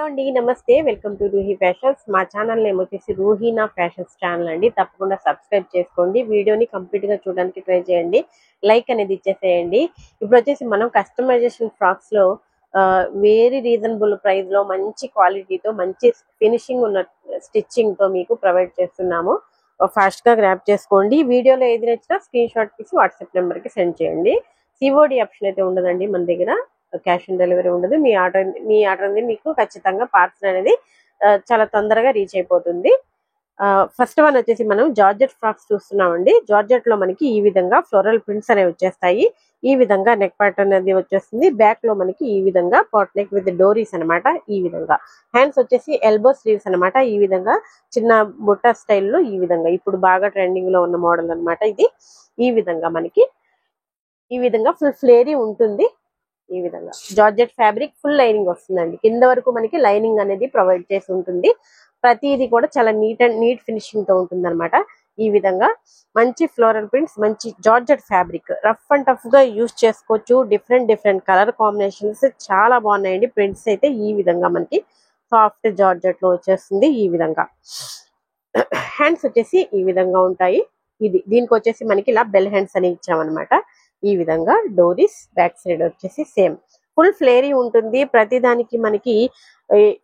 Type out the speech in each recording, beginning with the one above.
అండి, నమస్తే. Welcome to Roohi fashions. మా ఛానల్ నేమ్ వచ్చేసి రూహీనా ఫ్యాషన్స్ ఛానల్ అండి. తప్పకుండా సబ్స్క్రైబ్ చేసుకోండి. వీడియోని కంప్లీట్ గా చూడడానికి ట్రై చేయండి. లైక్ అనేది ఇచ్చేసేయండి. ఇప్పుడు వచ్చేసి మనం కస్టమైజేషన్ ఫ్రాక్స్ లో వెరీ రీజనబుల్ ప్రైస్ లో మంచి క్వాలిటీతో మంచి ఫినిషింగ్ ఉన్న స్టిచ్చింగ్ తో మీకు ప్రొవైడ్ చేస్తున్నాము. ఫాస్ట్ గా గ్రాప్ చేసుకోండి. వీడియోలో ఏది నచ్చినా స్క్రీన్ షాట్ తీసి వాట్సాప్ నెంబర్ కి సెండ్ చేయండి. సిఓడి ఆప్షన్ అయితే ఉండదండి మన దగ్గర. క్యాష్ ఆన్ డెలివరీ ఉండదు. మీ ఆర్డర్ అనేది మీకు ఖచ్చితంగా పార్సల్ అనేది చాలా తొందరగా రీచ్ అయిపోతుంది. ఫస్ట్ వన్ వచ్చేసి మనం జార్జెట్ ఫ్రాక్స్ చూస్తున్నామండి. జార్జెట్ లో మనకి ఈ విధంగా ఫ్లోరల్ ప్రింట్స్ అనేవి వచ్చేస్తాయి. ఈ విధంగా నెక్ పార్ట్ అనేది వచ్చేస్తుంది. బ్యాక్ లో మనకి ఈ విధంగా పాట్ నెక్ విత్ డోరీస్ అనమాట. ఈ విధంగా హ్యాండ్స్ వచ్చేసి ఎల్బో స్లీవ్స్ అనమాట. ఈ విధంగా చిన్న బుట్ట స్టైల్లో ఈ విధంగా ఇప్పుడు బాగా ట్రెండింగ్ లో ఉన్న మోడల్ అనమాట ఇది. ఈ విధంగా మనకి ఈ విధంగా ఫుల్ ఫ్లేరీ ఉంటుంది. ఈ విధంగా జార్జెట్ ఫ్యాబ్రిక్ ఫుల్ లైనింగ్ వస్తుందండి. కింద వరకు మనకి లైనింగ్ అనేది ప్రొవైడ్ చేసి ఉంటుంది. ప్రతిది కూడా చాలా నీట్ ఫినిషింగ్ తో ఉంటుంది అనమాట. ఈ విధంగా మంచి ఫ్లోరల్ ప్రింట్స్, మంచి georgette fabric, rough and tough గా యూజ్ చేసుకోవచ్చు. డిఫరెంట్ కలర్ కాంబినేషన్స్ చాలా బాగున్నాయండి. ప్రింట్స్ అయితే ఈ విధంగా మనకి సాఫ్ట్ జార్జెట్ లో వచ్చేస్తుంది. ఈ విధంగా హ్యాండ్స్ వచ్చేసి ఈ విధంగా ఉంటాయి. దీనికి వచ్చేసి మనకి ఇలా బెల్ హ్యాండ్స్ అని ఇచ్చామన్నమాట. ఈ విధంగా డోరీస్, బ్యాక్ సైడ్ వచ్చేసి సేమ్ ఫుల్ ఫ్లేరీ ఉంటుంది. ప్రతి దానికి మనకి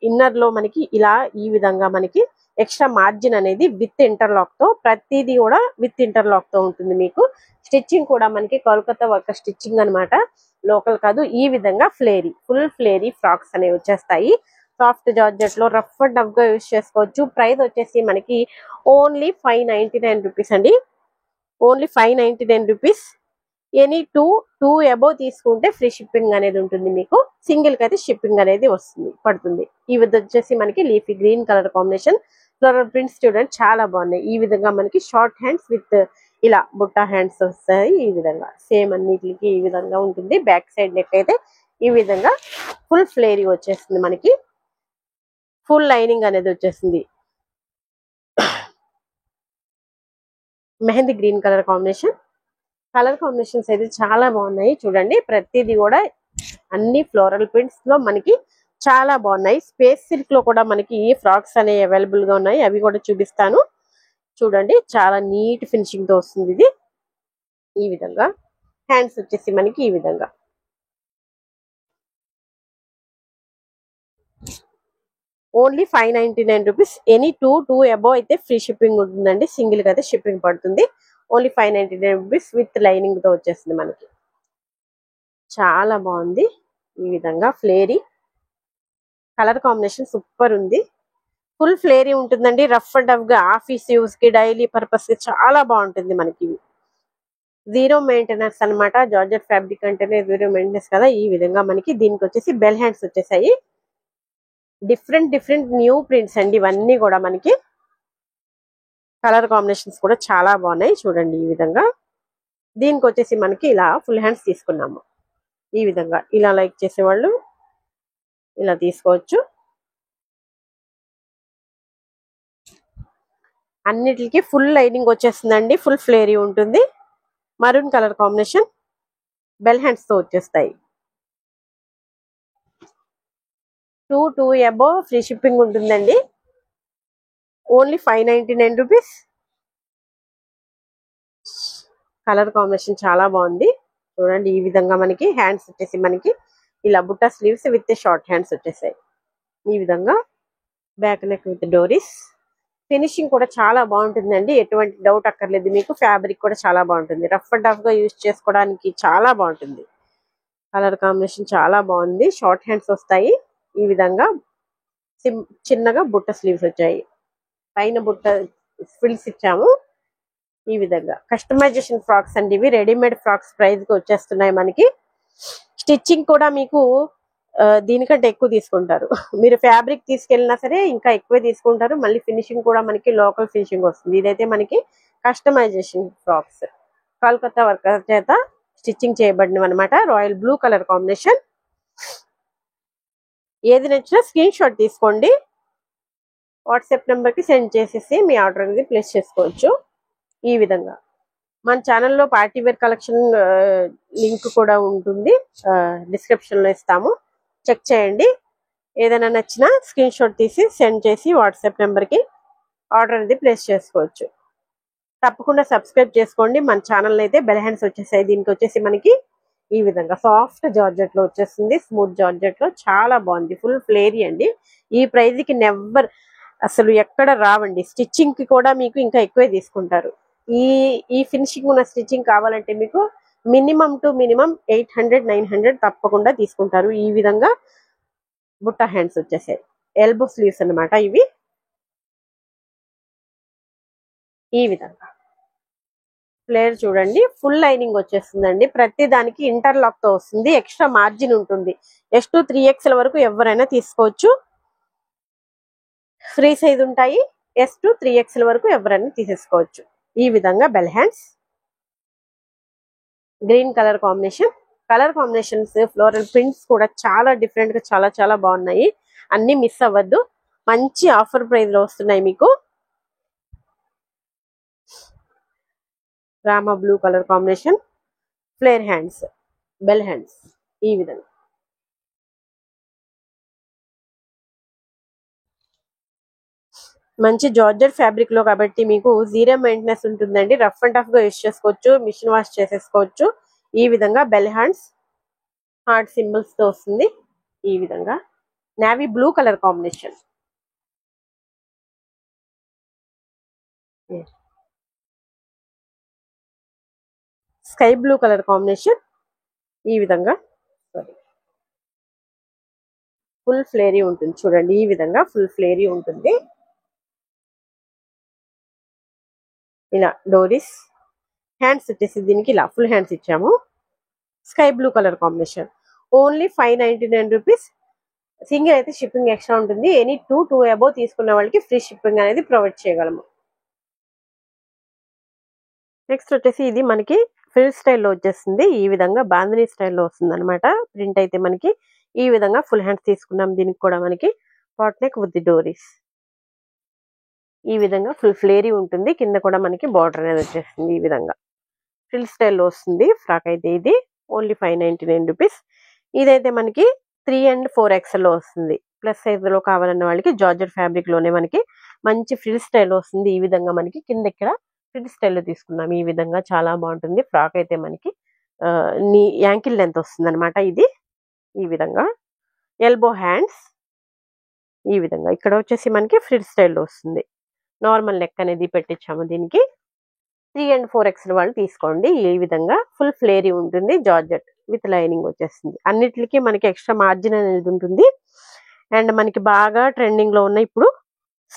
ఇన్నర్ లో మనకి ఇలా ఈ విధంగా మనకి ఎక్స్ట్రా మార్జిన్ అనేది విత్ ఇంటర్లాక్ తో, ప్రతిదీ కూడా విత్ ఇంటర్లాక్ తో ఉంటుంది. మీకు స్టిచ్చింగ్ కూడా మనకి కోల్కతా వర్క్ స్టిచ్చింగ్ అనమాట, లోకల్ కాదు. ఈ విధంగా ఫుల్ ఫ్లేరీ ఫ్రాక్స్ అనేవి వచ్చేస్తాయి. సాఫ్ట్ జార్జెట్ లో రఫ్ అండ్ టఫ్ గా యూజ్ చేసుకోవచ్చు. ప్రైస్ వచ్చేసి మనకి ఓన్లీ 599 రూపీస్ అండి. Only 599 rupees. Any two above తీసుకుంటే ఫ్రీ షిప్పింగ్ అనేది ఉంటుంది. మీకు సింగిల్ కి అయితే షిప్పింగ్ అనేది పడుతుంది. ఈ విధంగా వచ్చేసి మనకి leafy green colour combination floral prints చూడండి చాలా బాగున్నాయి. ఈ విధంగా మనకి షార్ట్ హ్యాండ్స్ విత్ ఇలా బుట్టా హ్యాండ్స్ వస్తాయి. ఈ విధంగా సేమ్ అన్నిటికి ఈ విధంగా ఉంటుంది. బ్యాక్ సైడ్ నెక్ అయితే ఈ విధంగా ఫుల్ ఫ్లేరీ వచ్చేస్తుంది. మనకి ఫుల్ లైనింగ్ అనేది వచ్చేస్తుంది. మెహందీ గ్రీన్ కలర్ కాంబినేషన్స్ అయితే చాలా బాగున్నాయి. చూడండి ప్రతిదీ కూడా అన్ని ఫ్లోరల్ ప్రింట్స్ లో మనకి చాలా బాగున్నాయి. స్పేస్ సిల్క్ లో కూడా మనకి ఫ్రాక్స్ అనేవి అవైలబుల్ గా ఉన్నాయి. అవి కూడా చూపిస్తాను. చూడండి చాలా నీట్ ఫినిషింగ్ తో వస్తుంది ఇది. ఈ విధంగా హ్యాండ్స్ వచ్చేసి మనకి ఈ విధంగా only 599 rupees. Any two above అయితే ఫ్రీ షిప్పింగ్ ఉంటుందండి. సింగిల్ గా అయితే షిప్పింగ్ పడుతుంది. ఓన్లీ 599 రూపీస్ విత్ లైనింగ్ తో వచ్చేస్తుంది మనకి. చాలా బాగుంది. ఈ విధంగా ఫ్లేరీ కలర్ కాంబినేషన్ సూపర్ ఉంది. ఫుల్ ఫ్లేరీ ఉంటుందండి. రఫ్ అండ్ టఫ్ గా ఆఫీస్ యూస్ కి, డైలీ పర్పస్ కి చాలా బాగుంటుంది మనకి. జీరో మెయింటెనెన్స్ అనమాట. జార్జెట్ ఫ్యాబ్రిక్ అంటేనే జీరో మెయింటెనెన్స్ కదా. ఈ విధంగా మనకి దీనికి వచ్చేసి బెల్ హ్యాండ్స్ వచ్చేసాయి. డిఫరెంట్ న్యూ ప్రింట్స్ అండి ఇవన్నీ కూడా. మనకి కలర్ కాంబినేషన్స్ కూడా చాలా బాగున్నాయి. చూడండి ఈ విధంగా దీనికి వచ్చేసి మనకి ఇలా ఫుల్ హ్యాండ్స్ తీసుకున్నాము. ఈ విధంగా ఇలా లైక్ చేసేవాళ్ళు ఇలా తీసుకోవచ్చు. అన్నిటికి ఫుల్ లైనింగ్ వచ్చేస్తుందండి. ఫుల్ ఫ్లేరీ ఉంటుంది. Maroon colour combination bell hands తో వచ్చేస్తాయి. టూ అబోవ్ ఫ్రీ షిప్పింగ్ ఉంటుందండి. Only 599 rupees. కలర్ కాంబినేషన్ చాలా బాగుంది. చూడండి ఈ విధంగా మనకి హ్యాండ్స్ వచ్చేసి మనకి ఇలా Butta sleeves with short hands వచ్చేసాయి. ఈ విధంగా బ్యాక్ నెక్ విత్ డోరీస్. ఫినిషింగ్ కూడా చాలా బాగుంటుందండి. ఎటువంటి డౌట్ అక్కర్లేదు మీకు. ఫ్యాబ్రిక్ కూడా చాలా బాగుంటుంది. రఫ్ అండ్ టఫ్ గా యూజ్ చేసుకోవడానికి చాలా బాగుంటుంది. కలర్ కాంబినేషన్ చాలా బాగుంది. షార్ట్ హ్యాండ్స్ వస్తాయి. ఈ విధంగా చిన్నగా బుట్ట స్లీవ్స్ వచ్చాయి. పైన బుట్ట ఫ్రిల్స్ ఇచ్చాము. ఈ విధంగా కస్టమైజేషన్ ఫ్రాక్స్ అండి ఇవి. రెడీమేడ్ ఫ్రాక్స్ ప్రైస్ కి వచ్చేస్తున్నాయి మనకి. స్టిచ్చింగ్ కూడా మీకు దీనికంటే ఎక్కువ తీసుకుంటారు. మీరు ఫ్యాబ్రిక్ తీసుకెళ్ళినా సరే ఇంకా ఎక్కువే తీసుకుంటారు. మళ్ళీ ఫినిషింగ్ కూడా మనకి లోకల్ ఫినిషింగ్ వస్తుంది. ఇదైతే మనకి కస్టమైజేషన్ ఫ్రాక్స్ కోల్కతా వర్కర్ చేత స్టిచ్చింగ్ చేయబడినవి అనమాట. Royal blue colour combination. ఏది నచ్చినా స్క్రీన్ షాట్ తీసుకోండి. వాట్సాప్ నెంబర్ కి సెండ్ చేసేసి మీ ఆర్డర్ అనేది ప్లేస్ చేసుకోవచ్చు. ఈ విధంగా మన ఛానల్లో పార్టీ వేర్ కలెక్షన్ లింక్ కూడా ఉంటుంది. డిస్క్రిప్షన్ లో ఇస్తాము, చెక్ చేయండి. ఏదైనా నచ్చినా స్క్రీన్ షాట్ తీసి సెండ్ చేసి వాట్సాప్ నెంబర్కి ఆర్డర్ అనేది ప్లేస్ చేసుకోవచ్చు. తప్పకుండా సబ్స్క్రైబ్ చేసుకోండి. మన ఛానల్ అయితే బెల్ హ్యాండ్స్ వచ్చేసాయి. దీనికి వచ్చేసి మనకి ఈ విధంగా సాఫ్ట్ జార్జెట్ లో వచ్చేస్తుంది, స్మూత్ జార్జెట్ లో చాలా బాగుంది. ఫుల్ ఫ్లేరీ అండి. ఈ ప్రైజ్ కి నెవర్ అసలు ఎక్కడ రావండి. స్టిచ్చింగ్ కి కూడా మీకు ఇంకా ఎక్కువే తీసుకుంటారు. ఈ ఈ ఫినిషింగ్ ఉన్న స్టిచ్చింగ్ కావాలంటే మీకు మినిమం టు మినిమం 800-900 తప్పకుండా తీసుకుంటారు. ఈ విధంగా బుట్ట హ్యాండ్స్ వచ్చేసాయి. ఎల్బో స్లీవ్స్ అన్నమాట ఇవి. ఈ విధంగా ఫ్లేర్ చూడండి, ఫుల్ లైనింగ్ వచ్చేస్తుందండి. ప్రతి దానికి ఇంటర్లాక్ తో వస్తుంది. ఎక్స్ట్రా మార్జిన్ ఉంటుంది. S2 3XL వరకు ఎవరైనా తీసుకోవచ్చు. ఫ్రీ సైజ్ ఉంటాయి. S2 3XL వరకు ఎవరైనా తీసేసుకోవచ్చు. ఈ విధంగా bell hands, green colour combination. Colour combinations, floral prints కూడా చాలా డిఫరెంట్ గా చాలా చాలా బాగున్నాయి. అన్ని మిస్ అవ్వద్దు. మంచి ఆఫర్ ప్రైస్ లో వస్తున్నాయి మీకు. Rama blue colour combination, flare hands, bell hands. ఈ విధంగా మంచి జార్జెట్ ఫ్యాబ్రిక్ లో కాబట్టి మీకు జీరో మెయింటెనెన్స్ ఉంటుందండి. రఫ్ అండ్ టఫ్ గా యూస్ చేసుకోవచ్చు, మిషన్ వాష్ చేసేసుకోవచ్చు. ఈ విధంగా బెల్ హ్యాండ్స్ హార్ట్ సింబల్స్ తో వస్తుంది. ఈ విధంగా navy blue colour combination, sky blue colour combination. ఈ విధంగా ఫుల్ ఫ్లేరీ ఉంటుంది చూడండి. ఈ విధంగా ఫుల్ ఫ్లేరీ ఉంటుంది. ఇలా డోరీస్ హ్యాండ్స్ వచ్చేసి దీనికి ఇలా ఫుల్ హ్యాండ్స్ ఇచ్చాము. Sky blue colour combination. Only 599 rupees. Single అయితే షిప్పింగ్ ఎక్స్ట్రా ఉంటుంది. ఎనీ 2 అబోవ్ తీసుకున్న వాళ్ళకి ఫ్రీ షిప్పింగ్ అనేది ప్రొవైడ్ చేయగలము. నెక్స్ట్ వచ్చేసి ఇది మనకి ఫ్రిల్ స్టైల్లో వచ్చేస్తుంది. ఈ విధంగా బాందినీ స్టైల్లో వస్తుంది అనమాట. ప్రింట్ అయితే మనకి ఈ విధంగా ఫుల్ హ్యాండ్స్ తీసుకున్నాం. దీనికి కూడా మనకి పాట్ నెక్ విత్ డోరీస్. ఈ విధంగా ఫుల్ ఫ్లేరీ ఉంటుంది. కింద కూడా మనకి బార్డర్ అనేది వచ్చేస్తుంది. ఈ విధంగా ఫ్రిల్ స్టైల్లో వస్తుంది ఫ్రాక్ అయితే ఇది. Only 599 rupees. ఇదైతే మనకి 3 and 4XL లో వస్తుంది. ప్లస్ సైజ్ లో కావాలన్న వాళ్ళకి జార్జెట్ ఫ్యాబ్రిక్ లోనే మనకి మంచి ఫ్రిల్ స్టైల్లో వస్తుంది. ఈ విధంగా మనకి కింద ఇక్కడ ఫ్రిల్ స్టైల్లో తీసుకున్నాం. ఈ విధంగా చాలా బాగుంటుంది. ఫ్రాక్ అయితే మనకి యాంకిల్ లెంత్ వస్తుంది అనమాట ఇది. ఈ విధంగా ఎల్బో హ్యాండ్స్. ఈ విధంగా ఇక్కడ వచ్చేసి మనకి ఫ్రిల్ స్టైల్లో వస్తుంది. నార్మల్ నెక్ అనేది పెట్టించాము దీనికి. 3 and 4XL వాళ్ళు తీసుకోండి. ఈ విధంగా ఫుల్ ఫ్లేరీ ఉంటుంది. జార్జెట్ విత్ లైనింగ్ వచ్చేస్తుంది. అన్నిటికీ మనకి ఎక్స్ట్రా మార్జిన్ అనేది ఉంటుంది. అండ్ మనకి బాగా ట్రెండింగ్ లో ఉన్న ఇప్పుడు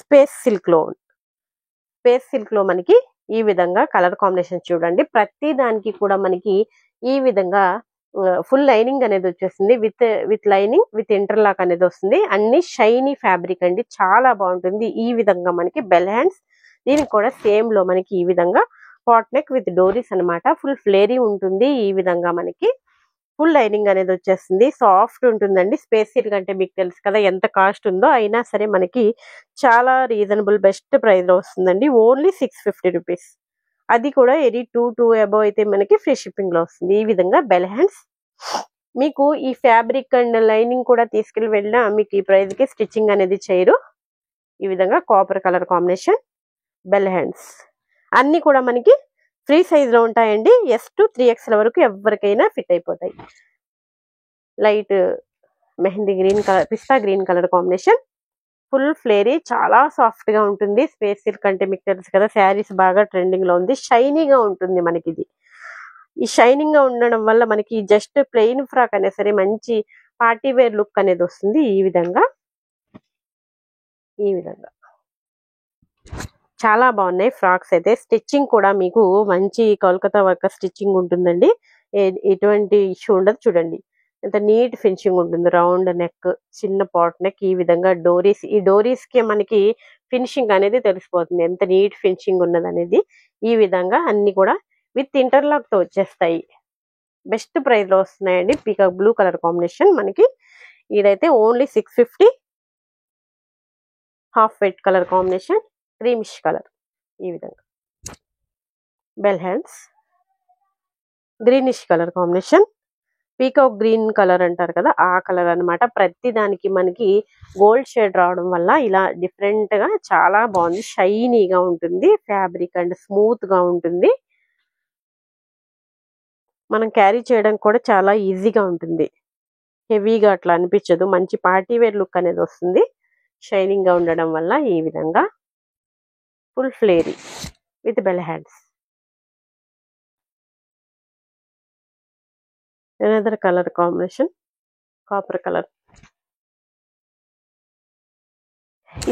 స్పేస్ సిల్క్ లో మనకి ఈ విధంగా కలర్ కాంబినేషన్ చూడండి. ప్రతి దానికి కూడా మనకి ఈ విధంగా ఫుల్ లైనింగ్ అనేది వచ్చేస్తుంది. విత్ లైనింగ్ విత్ ఇంటర్లాక్ అనేది వస్తుంది. అన్ని షైనీ ఫ్యాబ్రిక్ అండి, చాలా బాగుంటుంది. ఈ విధంగా మనకి బెల్ హ్యాండ్స్. దీనికి కూడా సేమ్ లో మనకి ఈ విధంగా పాట్ నెక్ విత్ డోరీస్ అనమాట. ఫుల్ ఫ్లేరీ ఉంటుంది. ఈ విధంగా మనకి ఫుల్ లైనింగ్ అనేది వచ్చేస్తుంది. సాఫ్ట్ ఉంటుందండి. స్పేస్ సిల్క్ అంటే మీకు తెలుసు కదా ఎంత కాస్ట్ ఉందో. అయినా సరే మనకి చాలా రీజనబుల్ బెస్ట్ ప్రైస్ లో వస్తుందండి. Only 650 rupees. అది కూడా ఎనీ 2 అబోవ్ అయితే మనకి ఫ్రీ షిప్పింగ్ లో వస్తుంది. ఈ విధంగా బెల్ హ్యాండ్స్. మీకు ఈ ఫ్యాబ్రిక్ అండ్ లైనింగ్ కూడా తీసుకెళ్లి వెళ్ళినా మీకు ఈ ప్రైస్ కి స్టిచ్చింగ్ అనేది చేయరు. ఈ విధంగా copper colour combination bell hands. అన్ని కూడా మనకి ఫ్రీ సైజ్ లో ఉంటాయండి. S2 3XL వరకు ఎవరికైనా ఫిట్ అయిపోతాయి. Light mehndi green colour, pista green colour combination. Full flary, చాలా సాఫ్ట్ గా ఉంటుంది. స్పేస్ సిల్క్ అంటే మీకు తెలుసు కదా, శారీస్ బాగా ట్రెండింగ్ లో ఉంది. షైనీగా ఉంటుంది మనకి ఇది. ఈ షైనింగ్ గా ఉండడం వల్ల మనకి జస్ట్ ప్లెయిన్ ఫ్రాక్ అనే సరే మంచి పార్టీ వేర్ లుక్ అనేది వస్తుంది. ఈ విధంగా చాలా బాగున్నాయి ఫ్రాక్స్ అయితే. స్టిచ్చింగ్ కూడా మీకు మంచి కోల్కతా వర్క్ స్టిచ్చింగ్ ఉంటుందండి. ఎటువంటి ఇష్యూ ఉండదు. చూడండి ఎంత నీట్ ఫినిషింగ్ ఉంటుంది. రౌండ్ నెక్, చిన్న పాట్ నెక్. ఈ విధంగా డోరీస్. ఈ డోరీస్ కి మనకి ఫినిషింగ్ అనేది తెలిసిపోతుంది ఎంత నీట్ ఫినిషింగ్ ఉన్నది అనేది. ఈ విధంగా అన్ని కూడా విత్ ఇంటర్లాక్ తో వచ్చేస్తాయి. బెస్ట్ ప్రైస్ లో వస్తున్నాయండి. పీకాక్ బ్లూ కలర్ కాంబినేషన్ మనకి. ఇదైతే only 650. Half white colour combination, creamish colour. ఈ విధంగా bell hands, greenish colour combination, peacock green colour అంటారు కదా, ఆ కలర్ అన్నమాట. ప్రతి దానికి మనకి గోల్డ్ షేడ్ రావడం వల్ల ఇలా డిఫరెంట్ గా చాలా బాగుంది. షైనీగా ఉంటుంది ఫ్యాబ్రిక్ అండ్ స్మూత్ గా ఉంటుంది. మనం క్యారీ చేయడం కూడా చాలా ఈజీగా ఉంటుంది. హెవీగా అట్లా అనిపించదు. మంచి పార్టీ వేర్ లుక్ అనేది వస్తుంది షైనింగ్ గా ఉండడం వల్ల. ఈ విధంగా full flary with bell hands. Another colour combination copper colour.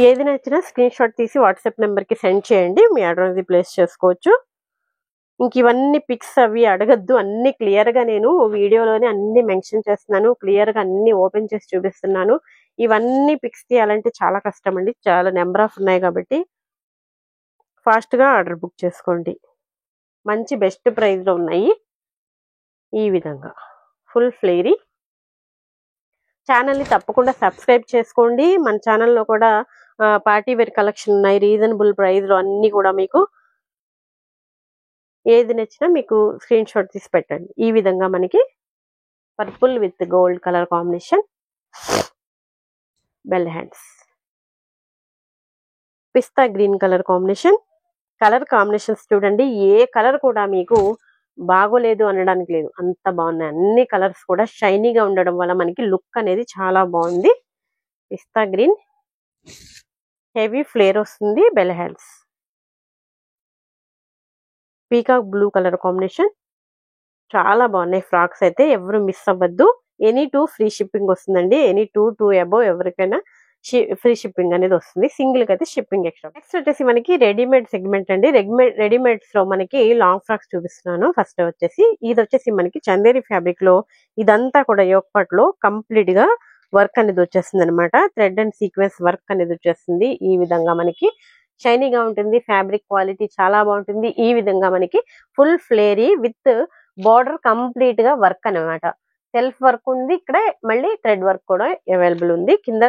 ఏది నచ్చినా స్క్రీన్ షాట్ తీసి వాట్సాప్ నెంబర్ కి సెండ్ చేయండి. మీ ఆర్డర్ అనేది ప్లేస్ చేసుకోవచ్చు. ఇంక ఇవన్నీ పిక్స్ అవి అడగద్దు, అన్ని క్లియర్ గా నేను వీడియోలోనే అన్ని మెన్షన్ చేస్తున్నాను. క్లియర్ గా అన్ని ఓపెన్ చేసి చూపిస్తున్నాను. ఇవన్నీ పిక్స్ తీయాలంటే చాలా కష్టం అండి, చాలా నెంబర్ ఆఫ్ ఉన్నాయి కాబట్టి ఫాస్ట్ గా ఆర్డర్ బుక్ చేసుకోండి. మంచి బెస్ట్ ప్రైస్ లో ఉన్నాయి. ఈ విధంగా ఫుల్ ఫ్లేరీ. ఛానల్ ని తప్పకుండా సబ్స్క్రైబ్ చేసుకోండి. మన ఛానల్లో కూడా పార్టీ వేర్ కలెక్షన్ ఉన్నాయి రీజనబుల్ ప్రైస్ లో. అన్ని కూడా మీకు ఏది నచ్చినా మీకు స్క్రీన్ షాట్ తీసి పెట్టండి. ఈ విధంగా మనకి purple with gold colour combination, bell hands. Pista green colour combination. Colour combinations చూడండి, ఏ కలర్ కూడా మీకు బాగోలేదు అనడానికి లేదు, అంత బాగున్నాయి. అన్ని కలర్స్ కూడా షైనీగా ఉండడం వల్ల మనకి లుక్ అనేది చాలా బాగుంది. పిస్తా గ్రీన్, హెవీ ఫ్లేర్ వస్తుంది, bell hands. Peacock blue colour combination. చాలా బాగున్నాయి ఫ్రాక్స్ అయితే, ఎవరు మిస్ అవ్వద్దు. ఎనీ 2 ఫ్రీ షిప్పింగ్ వస్తుందండి. ఎనీ 2 అబోవ్ ఎవరికైనా ఫ్రీ షిప్పింగ్ అనేది వస్తుంది. సింగిల్ కి అయితే షిప్పింగ్ ఎక్స్ట్రా. నెక్స్ట్ వచ్చేసి మనకి రెడీమేడ్ సెగ్మెంట్ అండి. రెడీమేడ్స్ లో మనకి లాంగ్ ఫ్రాక్స్ చూపిస్తున్నాను. ఫస్ట్ వచ్చేసి ఇది వచ్చేసి మనకి చందేరి ఫ్యాబ్రిక్ లో ఇదంతా కూడా యోగపాట్ లో కంప్లీట్ గా వర్క్ అనేది వచ్చేస్తుంది అనమాట. థ్రెడ్ అండ్ సీక్వెన్స్ వర్క్ అనేది వచ్చేస్తుంది. ఈ విధంగా మనకి షైనీగా ఉంటుంది. ఫ్యాబ్రిక్ క్వాలిటీ చాలా బాగుంటుంది. ఈ విధంగా మనకి full flary with border complete గా వర్క్ అనమాట. సెల్ఫ్ వర్క్ ఉంది, ఇక్కడ మళ్ళీ థ్రెడ్ వర్క్ కూడా అవైలబుల్ ఉంది కింద.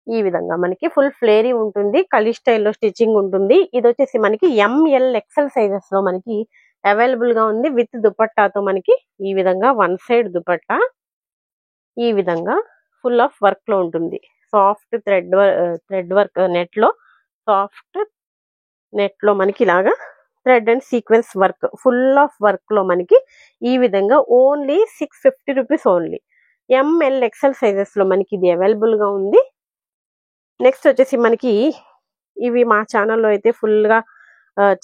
ఈ విధంగా మనకి ఫుల్ ఫ్లేరీ ఉంటుంది. కలీ స్టైల్లో స్టిచ్చింగ్ ఉంటుంది. ఇది వచ్చేసి మనకి ఎంఎల్ ఎక్సెల్ సైజెస్ లో మనకి అవైలబుల్ గా ఉంది. విత్ దుపట్టాతో మనకి ఈ విధంగా వన్ సైడ్ దుపట్టా ఈ విధంగా ఫుల్ ఆఫ్ వర్క్ లో ఉంటుంది. సాఫ్ట్ థ్రెడ్ వర్క్ నెట్ లో, సాఫ్ట్ నెట్ లో మనకి ఇలాగా thread and sequence work full of work లో మనకి ఈ విధంగా only 650 rupees only. M L XL sizes లో మనకి ఇది అవైలబుల్ గా ఉంది. నెక్స్ట్ వచ్చేసి మనకి ఇవి మా ఛానల్లో అయితే ఫుల్ గా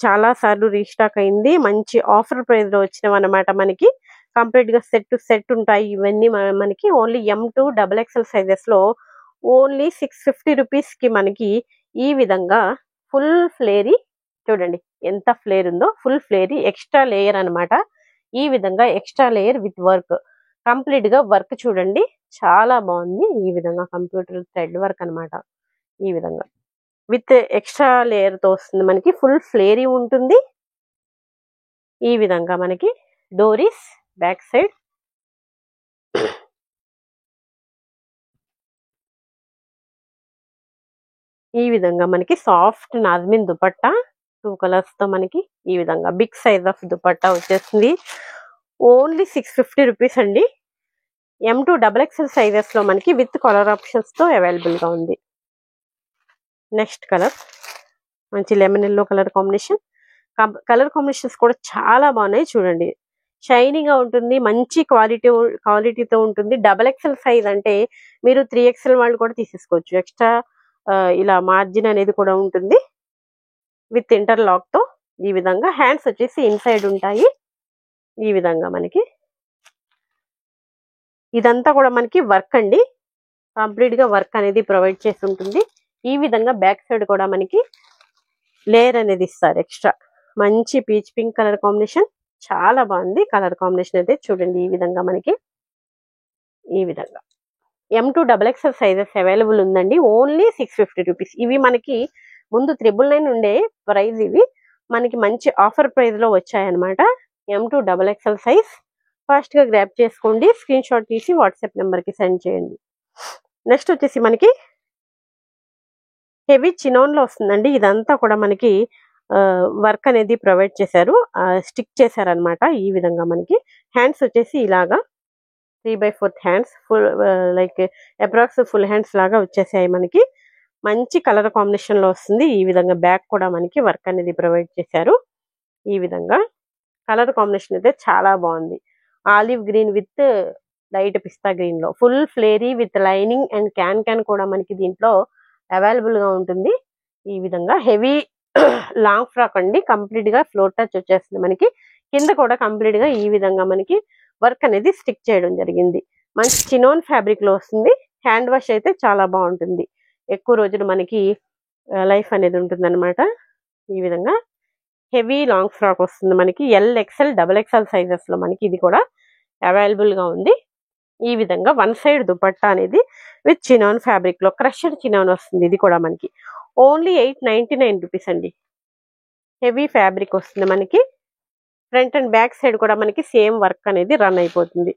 చాలా సార్లు రీస్టాక్ అయింది. మంచి ఆఫర్ ప్రైస్ లో వచ్చినవి అనమాట. మనకి కంప్లీట్ గా సెట్ టు సెట్ ఉంటాయి. ఇవన్నీ మనకి ఓన్లీ M2 XXL సైజెస్ లో ఓన్లీ 650 రూపీస్ కి మనకి ఈ విధంగా ఫుల్ ఫ్లేరీ. చూడండి ఎంత ఫ్లేర్ ఉందో, ఫుల్ ఫ్లేరీ ఎక్స్ట్రా లేయర్ అనమాట. ఈ విధంగా extra layer with work, complete గా వర్క్ చూడండి చాలా బాగుంది. ఈ విధంగా కంప్యూటర్ థ్రెడ్ వర్క్ అనమాట. ఈ విధంగా విత్ ఎక్స్ట్రా లేయర్ తో వస్తుంది మనకి. ఫుల్ ఫ్లేరీ ఉంటుంది. ఈ విధంగా మనకి డోరీస్ బ్యాక్ సైడ్. ఈ విధంగా మనకి సాఫ్ట్ నాజ్మిన్ దుపట్టా 2 కలర్స్ తో మనకి ఈ విధంగా బిగ్ సైజ్ ఆఫ్ దుపట్టా వచ్చేస్తుంది. ఓన్లీ 650 రూపీస్ అండి. M2 XXL సైజెస్ లో మనకి విత్ కలర్ ఆప్షన్స్ తో అవైలబుల్ గా ఉంది. నెక్స్ట్ కలర్ మంచి lemon yellow colour combination. Colour combinations కూడా చాలా బాగున్నాయి చూడండి. షైనీగా ఉంటుంది, మంచి క్వాలిటీతో ఉంటుంది. XXL సైజ్ అంటే మీరు 3XL వాళ్ళు కూడా తీసేసుకోవచ్చు. ఎక్స్ట్రా ఇలా మార్జిన్ అనేది కూడా ఉంటుంది విత్ ఇంటర్లాక్ తో. ఈ విధంగా హ్యాండ్స్ వచ్చేసి ఇన్సైడ్ ఉంటాయి. ఈ విధంగా మనకి ఇదంతా కూడా మనకి వర్క్ అండి. కంప్లీట్ గా వర్క్ అనేది ప్రొవైడ్ చేసి ఉంటుంది. ఈ విధంగా బ్యాక్ సైడ్ కూడా మనకి లేయర్ అనేది ఇస్తారు ఎక్స్ట్రా. మంచి పీచ్ పింక్ కలర్ కాంబినేషన్, చాలా బాగుంది కలర్ కాంబినేషన్ అయితే. చూడండి ఈ విధంగా మనకి ఈ విధంగా M2 XXL సైజెస్ అవైలబుల్ ఉందండి. Only 650 rupees. ఇవి మనకి ముందు 999 ఉండే ప్రైస్, ఇవి మనకి మంచి ఆఫర్ ప్రైస్ లో వచ్చాయన్నమాట. M2 XXL సైజ్ ఫాస్ట్ గా గ్రాప్ చేసుకోండి. స్క్రీన్ షాట్ తీసి వాట్సాప్ నెంబర్ కి సెండ్ చేయండి. నెక్స్ట్ వచ్చేసి మనకి హెవీ చినోన్ లో వస్తుందండి. ఇదంతా కూడా మనకి వర్క్ అనేది ప్రొవైడ్ చేశారు, స్టిక్ చేశారనమాట. ఈ విధంగా మనకి హ్యాండ్స్ వచ్చేసి ఇలాగా 3/4 hands full like approx full hands లాగా వచ్చేసాయి మనకి. మంచి కలర్ కాంబినేషన్ లో వస్తుంది. ఈ విధంగా బ్యాక్ కూడా మనకి వర్క్ అనేది ప్రొవైడ్ చేశారు. ఈ విధంగా కలర్ కాంబినేషన్ అయితే చాలా బాగుంది. Olive green with light pista green లో full flary with lining and can కూడా మనకి దీంట్లో అవైలబుల్ గా ఉంటుంది. ఈ విధంగా హెవీ లాంగ్ ఫ్రాక్ అండి. కంప్లీట్ గా ఫ్లోర్ టచ్ వచ్చేస్తుంది మనకి. కింద కూడా కంప్లీట్ గా ఈ విధంగా మనకి వర్క్ అనేది స్టిక్ చేయడం జరిగింది. మంచి చినోన్ ఫ్యాబ్రిక్ లో వస్తుంది. హ్యాండ్ వాష్ అయితే చాలా బాగుంటుంది. ఎక్కువ రోజులు మనకి లైఫ్ అనేది ఉంటుంది అనమాట. ఈ విధంగా హెవీ లాంగ్ ఫ్రాక్ వస్తుంది మనకి. XL, XXL సైజెస్ లో మనకి ఇది కూడా అవైలబుల్ గా ఉంది. ఈ విధంగా వన్ సైడ్ దుపట్టా అనేది విత్ చినాన్ ఫ్యాబ్రిక్ లో క్రష్డ్ చినాన్ వస్తుంది. ఇది కూడా మనకి ఓన్లీ 899 రూపీస్ అండి. హెవీ ఫ్యాబ్రిక్ వస్తుంది మనకి. ఫ్రంట్ అండ్ బ్యాక్ సైడ్ కూడా మనకి సేమ్ వర్క్ అనేది రన్ అయిపోతుంది.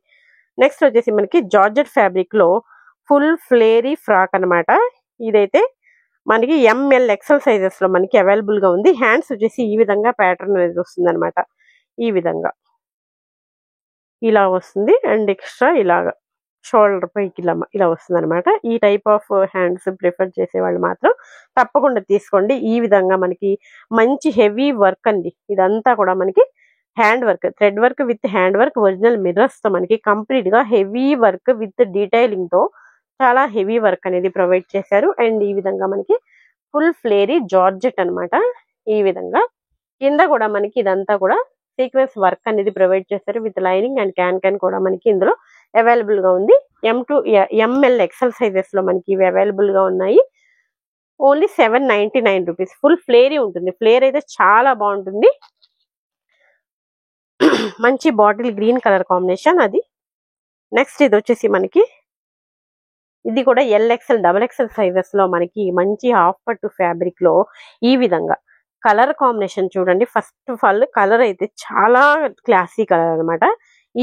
నెక్స్ట్ వచ్చేసి మనకి జార్జెట్ ఫ్యాబ్రిక్ లో ఫుల్ ఫ్లేరీ ఫ్రాక్ అనమాట. ఇదైతే మనకి ML, XL సైజెస్ లో మనకి అవైలబుల్ గా ఉంది. హ్యాండ్స్ వచ్చేసి ఈ విధంగా ప్యాటర్న్ అనేది వస్తుంది అనమాట. ఈ విధంగా ఇలా వస్తుంది అండ్ ఎక్స్ట్రా ఇలాగా షోల్డర్ పైకి ఇలా వస్తుంది అనమాట. ఈ టైప్ ఆఫ్ హ్యాండ్స్ ప్రిఫర్ చేసే వాళ్ళు మాత్రం తప్పకుండా తీసుకోండి. ఈ విధంగా మనకి మంచి హెవీ వర్క్ అండి. ఇదంతా కూడా మనకి hand work, thread work with hand work, original mirrors తో మనకి కంప్లీట్ గా హెవీ వర్క్ విత్ డీటెయిలింగ్ తో చాలా హెవీ వర్క్ అనేది ప్రొవైడ్ చేశారు. అండ్ ఈ విధంగా మనకి ఫుల్ ఫ్లేరీ జార్జెట్ అనమాట. ఈ విధంగా కింద కూడా మనకి ఇదంతా కూడా సీక్వెన్స్ వర్క్ అనేది ప్రొవైడ్ చేశారు విత్ లైనింగ్ అండ్ క్యాన్ కూడా మనకి ఇందులో అవైలబుల్ గా ఉంది. ML, XL సైజెస్ లో మనకి ఇవి అవైలబుల్ గా ఉన్నాయి. Only 799 rupees. ఫుల్ ఫ్లేరీ ఉంటుంది. ఫ్లేర్ అయితే చాలా బాగుంటుంది. మంచి బాటిల్ గ్రీన్ కలర్ కాంబినేషన్ అది. నెక్స్ట్ ఇది వచ్చేసి మనకి ఇది కూడా XL, XXL సైజెస్ లో మనకి మంచి హాఫ్ పట్టు ఫ్యాబ్రిక్ లో ఈ విధంగా కలర్ కాంబినేషన్ చూడండి. ఫస్ట్ ఆఫ్ ఆల్ కలర్ అయితే చాలా క్లాసీ కలర్ అనమాట.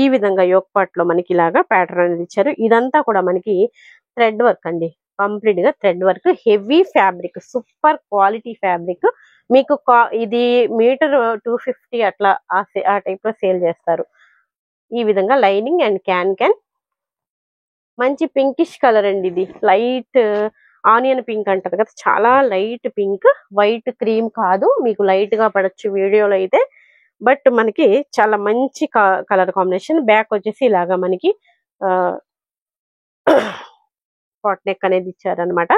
ఈ విధంగా యోక్ పార్ట్ లో మనకి ఇలాగా ప్యాటర్న్ అనేది ఇచ్చారు. ఇదంతా కూడా మనకి థ్రెడ్ వర్క్ అండి. కంప్లీట్ గా thread work, heavy fabric, super quality fabric. మీకు ఇది మీటర్ 250 అట్లా ఆ టైప్ లో సేల్ చేస్తారు. ఈ విధంగా లైనింగ్ అండ్ క్యాన్ మంచి పింకిష్ కలర్ అండి. ఇది లైట్ ఆనియన్ పింక్ అంటారు కదా, చాలా లైట్ పింక్. వైట్ క్రీమ్ కాదు, మీకు లైట్ గా పడచ్చు వీడియోలో అయితే. బట్ మనకి చాలా మంచి కలర్ కాంబినేషన్. బ్యాక్ వచ్చేసి ఇలాగా మనకి పాట్ నెక్ అనేది ఇచ్చారనమాట.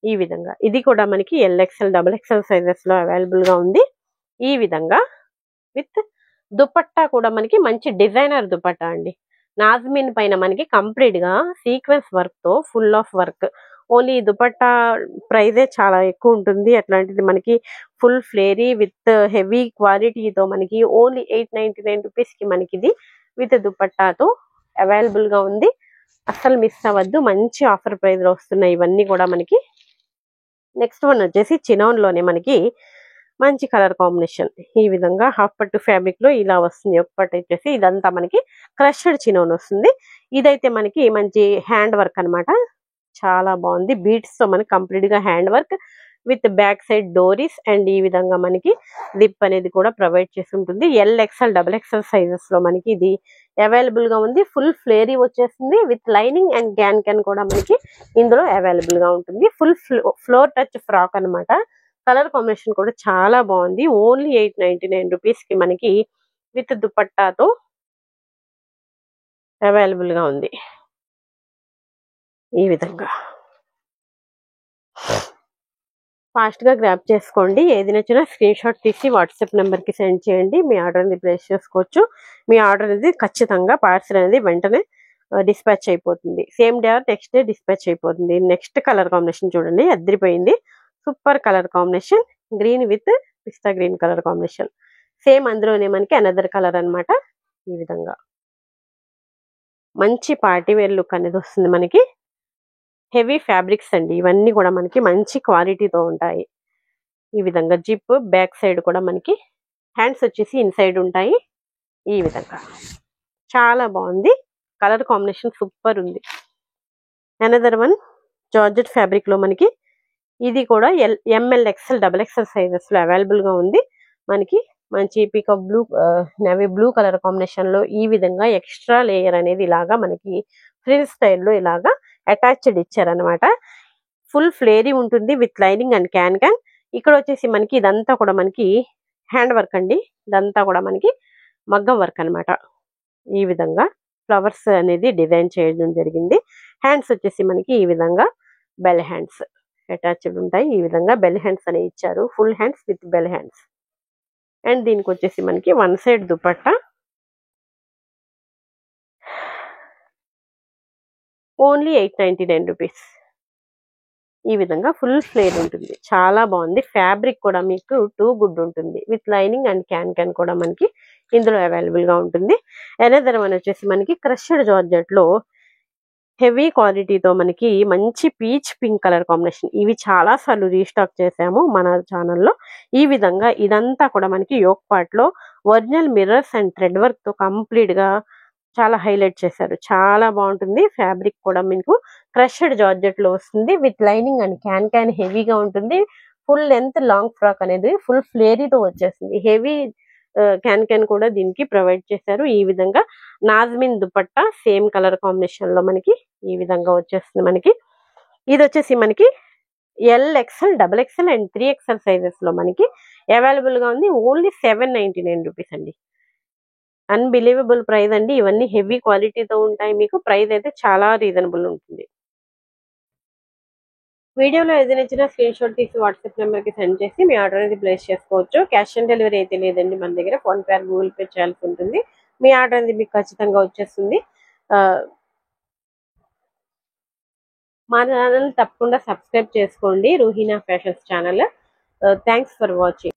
ఈ విధంగా ఇది కూడా మనకి XL, XXL సైజెస్ లో అవైలబుల్ గా ఉంది. ఈ విధంగా విత్ దుపట్టా కూడా మనకి మంచి డిజైనర్ దుపట్టా అండి. నాజ్మిన్ పైన మనకి కంప్లీట్ గా సీక్వెన్స్ వర్క్ తో full of work. Only dupatta ప్రైజే చాలా ఎక్కువ ఉంటుంది. అట్లాంటిది మనకి ఫుల్ ఫ్లేరీ విత్ హెవీ క్వాలిటీతో మనకి ఓన్లీ 899 రూపీస్ కి మనకి ఇది విత్ దుపట్టాతో అవైలబుల్ గా ఉంది. అస్సలు మిస్ అవ్వద్దు. మంచి ఆఫర్ ప్రైస్ లో వస్తున్నాయి ఇవన్నీ కూడా మనకి. నెక్స్ట్ వన్ వచ్చేసి చినాన్ లోనే మనకి మంచి కలర్ కాంబినేషన్. ఈ విధంగా హాఫ్ పట్టు ఫ్యాబ్రిక్ లో ఇలా వస్తుంది. ఒక పట్టు వచ్చేసి ఇదంతా మనకి క్రష్డ్ చినాన్ వస్తుంది. ఇదైతే మనకి మంచి హ్యాండ్ వర్క్ అనమాట. చాలా బాగుంది. బీట్స్ తో మనకి కంప్లీట్ గా hand work with back side డోరీస్ అండ్ ఈ విధంగా మనకి లిప్ అనేది కూడా ప్రొవైడ్ చేసి ఉంటుంది. XL, XXL సైజెస్ లో మనకి ఇది అవైలబుల్ గా ఉంది. ఫుల్ ఫ్లేరీ వచ్చేస్తుంది విత్ లైనింగ్ అండ్ క్యాన్ కూడా మనకి ఇందులో అవైలబుల్ గా ఉంటుంది. ఫుల్ ఫ్లోర్ టచ్ ఫ్రాక్ అనమాట. కలర్ కాంబినేషన్ కూడా చాలా బాగుంది. ఓన్లీ 899 రూపీస్ కి మనకి విత్ దుపట్టాతో అవైలబుల్ గా ఉంది. ఈ విధంగా ఫాస్ట్ గా గ్రాప్ చేసుకోండి. ఏది నచ్చినా స్క్రీన్ షాట్ తీసి వాట్సాప్ నెంబర్ కి సెండ్ చేయండి. మీ ఆర్డర్ అనేది ప్లేస్ చేసుకోవచ్చు. మీ ఆర్డర్ అనేది ఖచ్చితంగా పార్సల్ అనేది వెంటనే డిస్పాచ్ అయిపోతుంది. Same day or next day dispatch అయిపోతుంది. నెక్స్ట్ కలర్ కాంబినేషన్ చూడండి, అదిరిపోయింది. Super colour combination, green with pista green colour combination. Same అందులోనే మనకి అనదర్ కలర్ అనమాట. ఈ విధంగా మంచి పార్టీ వేర్ లుక్ అనేది వస్తుంది మనకి. హెవీ ఫ్యాబ్రిక్స్ అండి ఇవన్నీ కూడా మనకి మంచి క్వాలిటీతో ఉంటాయి. ఈ విధంగా జిప్ బ్యాక్ సైడ్ కూడా మనకి హ్యాండ్స్ వచ్చేసి ఇన్సైడ్ ఉంటాయి. ఈ విధంగా చాలా బాగుంది. కలర్ కాంబినేషన్ సూపర్ ఉంది. అనదర్ వన్ జార్జెట్ ఫ్యాబ్రిక్ లో మనకి ఇది కూడా ML, XL, XXL సైజెస్ లో అవైలబుల్ గా ఉంది. మనకి మంచి peacock blue, navy blue colour combination లో ఈ విధంగా ఎక్స్ట్రా లేయర్ అనేది ఇలాగా మనకి ఫ్రిల్ స్టైల్లో ఇలాగా అటాచ్డ్ ఇచ్చారనమాట. ఫుల్ ఫ్లేరీ ఉంటుంది with lining and can can. ఇక్కడ వచ్చేసి మనకి ఇదంతా కూడా మనకి హ్యాండ్ వర్క్ అండి. ఇదంతా కూడా మనకి మగ్గం వర్క్ అనమాట. ఈ విధంగా ఫ్లవర్స్ అనేది డిజైన్ చేయడం జరిగింది. హ్యాండ్స్ వచ్చేసి మనకి ఈ విధంగా బెల్ హ్యాండ్స్ అటాచ్డ్ ఉంటాయి. ఈ విధంగా బెల్ హ్యాండ్స్ అనేవి ఇచ్చారు. Full hands with bell hands. And దీనికి వచ్చేసి మనకి one side dupatta only 899 rupees. ఈ విధంగా ఫుల్ ఫ్లేర్ ఉంటుంది. చాలా బాగుంది. ఫ్యాబ్రిక్ కూడా మీకు టూ గుడ్ ఉంటుంది with lining and can can కూడా మనకి ఇందులో అవైలబుల్ గా ఉంటుంది. అనదర్ వన్ వచ్చేసి మనకి క్రష్డ్ జార్జెట్ లో హెవీ క్వాలిటీతో మనకి మంచి పీచ్ పింక్ కలర్ కాంబినేషన్. ఇవి చాలా సార్లు రీస్టాక్ చేసాము మన ఛానల్లో. ఈ విధంగా ఇదంతా కూడా మనకి యోక్ పార్ట్ లో original mirrors and thread work తో కంప్లీట్ గా చాలా హైలైట్ చేశారు. చాలా బాగుంటుంది. ఫ్యాబ్రిక్ కూడా మీకు క్రష్డ్ జార్జెట్ లో వస్తుంది with lining and can can హెవీగా ఉంటుంది. ఫుల్ లెంత్ లాంగ్ ఫ్రాక్ అనేది ఫుల్ ఫ్లేరీతో వచ్చేస్తుంది. హెవీ క్యాన్ క్యాన్ కూడా దీనికి ప్రొవైడ్ చేశారు. ఈ విధంగా నాజ్మిన్ దుపట్టా సేమ్ కలర్ కాంబినేషన్ లో మనకి ఈ విధంగా వచ్చేస్తుంది. మనకి ఇది వచ్చేసి మనకి LXL, XXL and 3XL sizes లో మనకి అవైలబుల్ గా ఉంది. ఓన్లీ 799 రూపీస్ అండి. అన్బిలీవబుల్ ప్రైస్ అండి. ఇవన్నీ హెవీ క్వాలిటీతో ఉంటాయి. మీకు ప్రైస్ అయితే చాలా రీజనబుల్ ఉంటుంది. వీడియోలో ఏది నచ్చినా స్క్రీన్ షాట్ తీసి వాట్సాప్ నెంబర్ కి సెండ్ చేసి మీ ఆర్డర్ అనేది ప్లేస్ చేసుకోవచ్చు. క్యాష్ ఆన్ డెలివరీ అయితే లేదండి మన దగ్గర. ఫోన్ పే, గూగుల్ పే చేయాల్సి ఉంటుంది. మీ ఆర్డర్ అనేది మీకు ఖచ్చితంగా వచ్చేస్తుంది. మా ఛానల్ తప్పకుండా సబ్స్క్రైబ్ చేసుకోండి. Roohina fashions channel. Thanks for watching.